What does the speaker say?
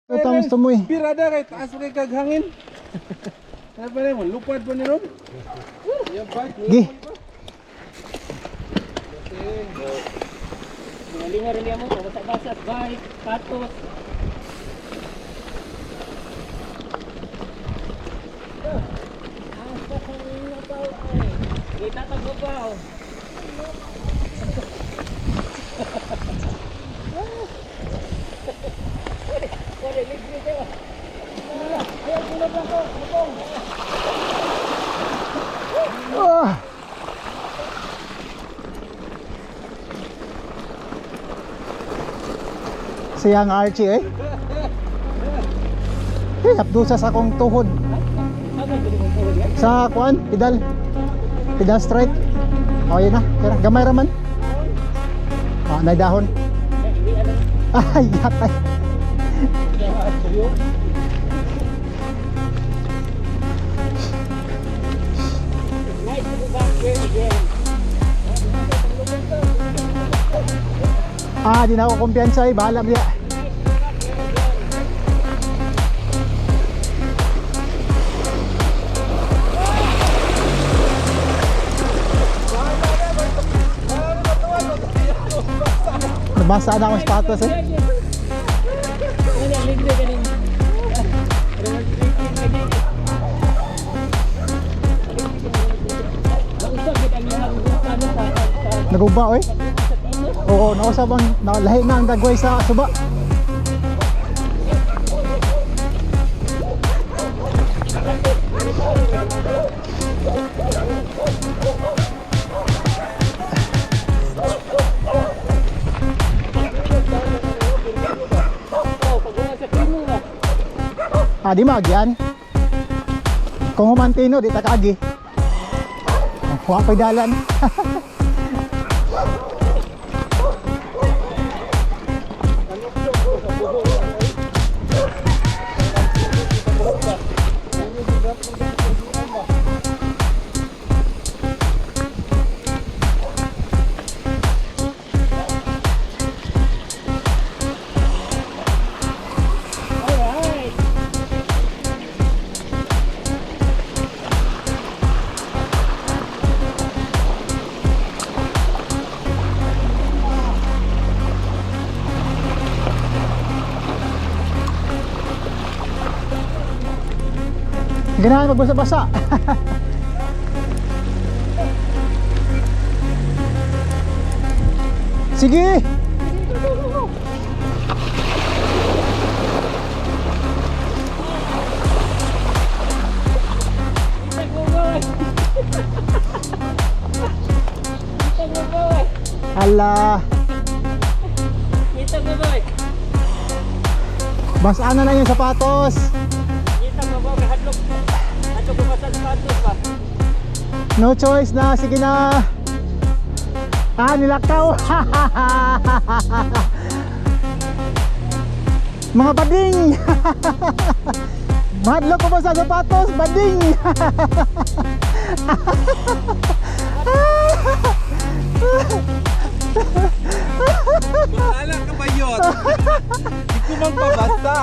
Utang gusto mo eh. Birada kay taas kay kaghangin. Ano pa naman? Lupad pa ni Ron? Yan bike. Gi. Lingar rin mo, basa-basa, bike, patos. Kita tagbabaw. Wala, libre tayo. Ayaw tulad lang ko, lupong. Ah. Siyang Archie eh. Hapdusa sa akong tuhod. Sa kuan, pedal. Pedal straight. Oh, yun na. Kaya gamay raman. Ah, nay dahon. Ay, yatay. Ah, di na ako kumpiyansa eh. Bahala mo ya. Nabasa na akong status eh. Naguba eh. Oo, nausabang lahi na ang dagway sa suba. Ah, di magyan. Kung humantino, di takagi. Huwag ko'y dalan. Ganahan magbasa-basa. Sige. Ala. Kita mo boy. Basaan na lang yung sapatos. Kita mo boy, hadlok. Hadlok ko sa sapatos pa. No choice na, sige na. Ah, nilakaw. Mga bading. Mahadlok ko ba sa sapatos? Bading. Bahala ka ba yun? Di ko mang pabasa.